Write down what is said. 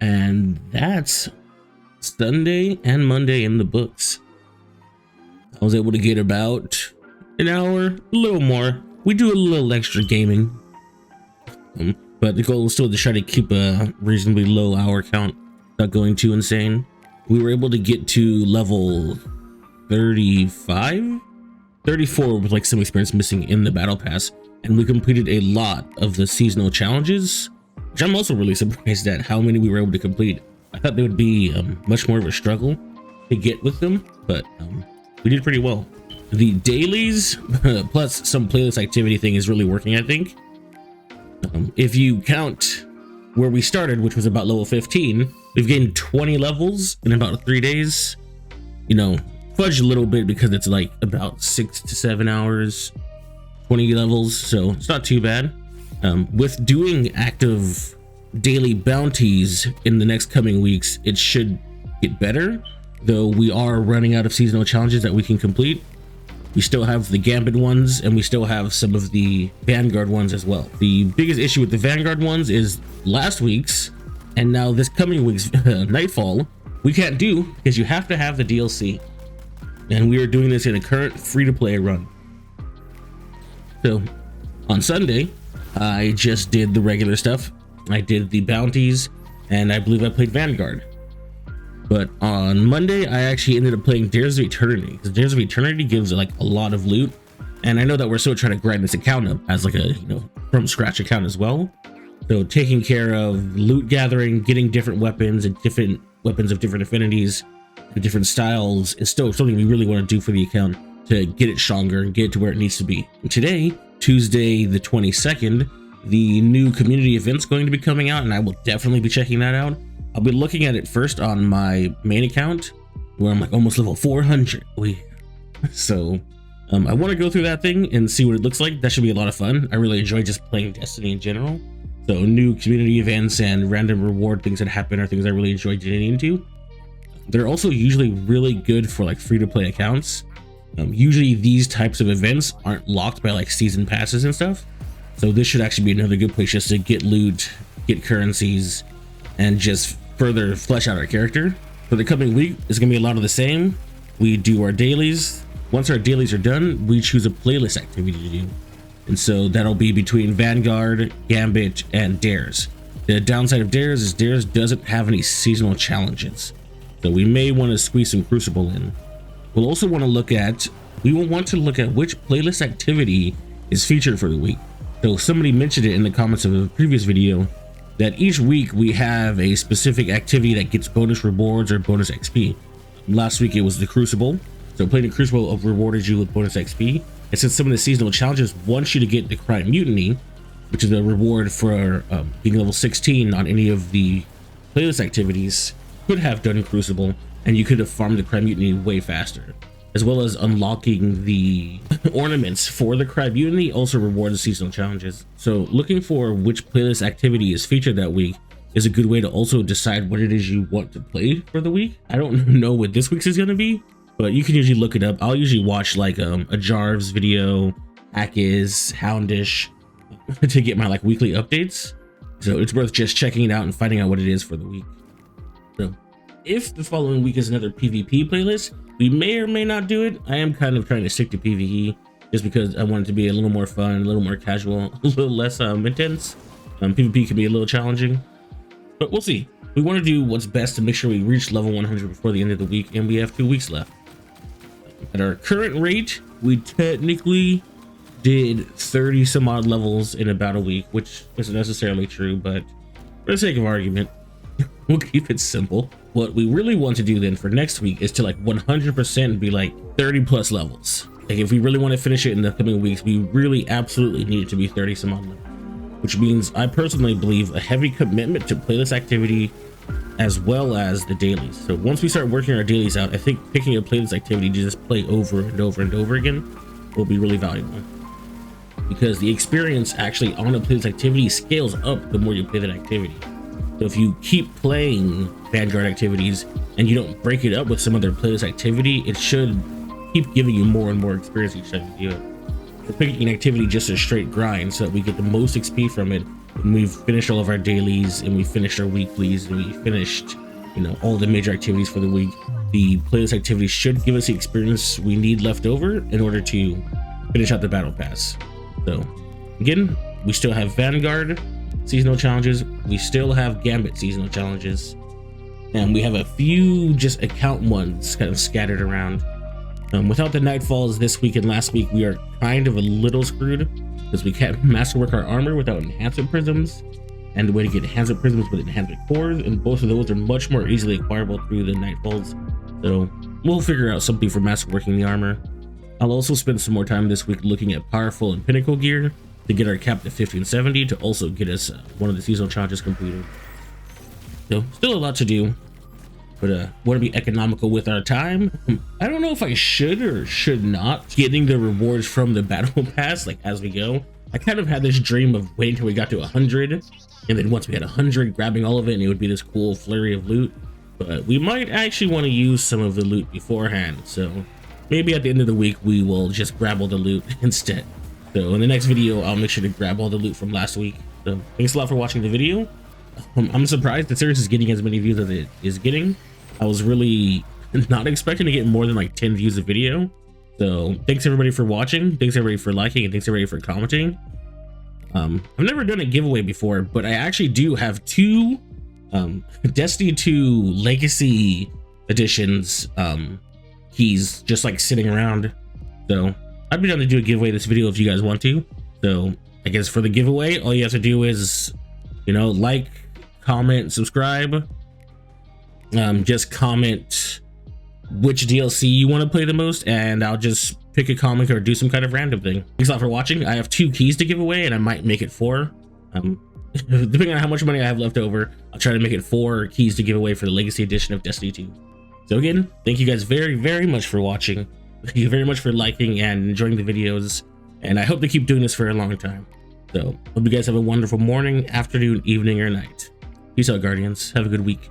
And that's Sunday and Monday in the books. I was able to get about an hour, a little more. We do a little extra gaming, but the goal is still to try to keep a reasonably low hour count, not going too insane. We were able to get to level 35, 34 with like some experience missing in the battle pass, and we completed a lot of the seasonal challenges, which I'm also really surprised at how many we were able to complete. I thought they would be much more of a struggle to get with them, but we did pretty well. The dailies plus some playlist activity thing is really working, I think. If you count where we started, which was about level 15, we've gained 20 levels in about 3 days. You know, fudge a little bit because it's like about 6 to 7 hours, 20 levels, so it's not too bad. With doing active daily bounties in the next coming weeks, it should get better, though we are running out of seasonal challenges that we can complete. We still have the Gambit ones, and we still have some of the Vanguard ones as well. The biggest issue with the Vanguard ones is last week's and now this coming week's Nightfall we can't do because you have to have the DLC, and we are doing this in a current free-to-play run. So on Sunday I just did the regular stuff. I did the bounties, and I believe I played Vanguard. But on Monday, I actually ended up playing Dares of Eternity, because Dares of Eternity gives like a lot of loot. And I know that we're still trying to grind this account up as like a, you know, from scratch account as well. So taking care of loot gathering, getting different weapons and different weapons of different affinities, and different styles is still something we really want to do for the account to get it stronger and get it to where it needs to be. And today, Tuesday the 22nd, the new community event's going to be coming out, and I will definitely be checking that out. I'll be looking at it first on my main account, where I'm like almost level 400. So I want to go through that thing and see what it looks like. That should be a lot of fun. I really enjoy just playing Destiny in general. So new community events and random reward things that happen are things I really enjoy getting into. They're also usually really good for like free-to-play accounts. Usually these types of events aren't locked by like season passes and stuff. So this should actually be another good place just to get loot, get currencies, and just further flesh out our character. For the coming week, it's gonna be a lot of the same. We do our dailies. Once our dailies are done, we choose a playlist activity to do. And so that'll be between Vanguard, Gambit, and Dares. The downside of Dares is Dares doesn't have any seasonal challenges. So we may want to squeeze some Crucible in. We'll also want to look at which playlist activity is featured for the week. So somebody mentioned it in the comments of a previous video that each week we have a specific activity that gets bonus rewards or bonus XP. Last week it was the Crucible. So playing the Crucible rewarded you with bonus XP. And since some of the seasonal challenges want you to get the Crime Mutiny, which is a reward for being level 16 on any of the playlist activities, could have done Crucible, and you could have farmed the Crime Mutiny way faster. As well as unlocking the ornaments for the Crime Mutiny also rewards the seasonal challenges. So looking for which playlist activity is featured that week is a good way to also decide what it is you want to play for the week. I don't know what this week's is going to be, but you can usually look it up. I'll usually watch like a Jarv's video, Akiz, Houndish to get my like weekly updates. So it's worth just checking it out and finding out what it is for the week. So if the following week is another PvP playlist, we may or may not do it. I am kind of trying to stick to PvE just because I want it to be a little more fun, a little more casual, a little less intense. PvP can be a little challenging, but we'll see. We want to do what's best to make sure we reach level 100 before the end of the week, and we have 2 weeks left. At our current rate, we technically did 30 some odd levels in about a week, which isn't necessarily true, but for the sake of argument, we'll keep it simple. What we really want to do then for next week is to like 100% be like 30 plus levels. Like if we really want to finish it in the coming weeks, we really absolutely need it to be 30 some odd levels, which means I personally believe a heavy commitment to playlist activity as well as the dailies. So once we start working our dailies out, I think picking a playlist activity to just play over and over and over again will be really valuable, because the experience actually on a playlist activity scales up the more you play that activity. So if you keep playing Vanguard activities and you don't break it up with some other playlist activity, it should keep giving you more and more experience each time you do it. So picking an activity just a straight grind so that we get the most XP from it when we've finished all of our dailies and we finished our weeklies and we finished, you know, all the major activities for the week, the playlist activities should give us the experience we need left over in order to finish out the battle pass. So again, we still have Vanguard seasonal challenges, we still have Gambit seasonal challenges, and we have a few just account ones kind of scattered around. Without the Nightfalls this week and last week, we are kind of a little screwed because we can't masterwork our armor without enhancement prisms, and the way to get enhancement prisms with enhancement cores, and both of those are much more easily acquirable through the Nightfalls. So we'll figure out something for masterworking the armor. I'll also spend some more time this week looking at powerful and pinnacle gear to get our cap to 1570 to also get us one of the seasonal challenges completed. So still a lot to do, but want to be economical with our time. I don't know if I should or should not getting the rewards from the battle pass like as we go. I kind of had this dream of waiting till we got to 100, and then once we had 100, grabbing all of it, and it would be this cool flurry of loot. But we might actually want to use some of the loot beforehand, so maybe at the end of the week we will just grab all the loot instead. So in the next video, I'll make sure to grab all the loot from last week. So thanks a lot for watching the video. I'm surprised the series is getting as many views as it is getting. I was really not expecting to get more than like 10 views a video. So thanks everybody for watching, thanks everybody for liking, and thanks everybody for commenting. I've never done a giveaway before, but I actually do have two Destiny 2 Legacy Editions keys just like sitting around. So I'd be down to do a giveaway this video if you guys want to. So I guess for the giveaway, all you have to do is, you know, like, comment, subscribe. Just comment which DLC you want to play the most, and I'll just pick a comic or do some kind of random thing. Thanks a lot for watching. I have 2 keys to give away, and I might make it 4. Depending on how much money I have left over, I'll try to make it 4 keys to give away for the Legacy Edition of Destiny 2. So again, thank you guys very, very much for watching. Thank you very much for liking and enjoying the videos, and I hope to keep doing this for a long time. So hope you guys have a wonderful morning, afternoon, evening, or night. Peace out, Guardians. Have a good week.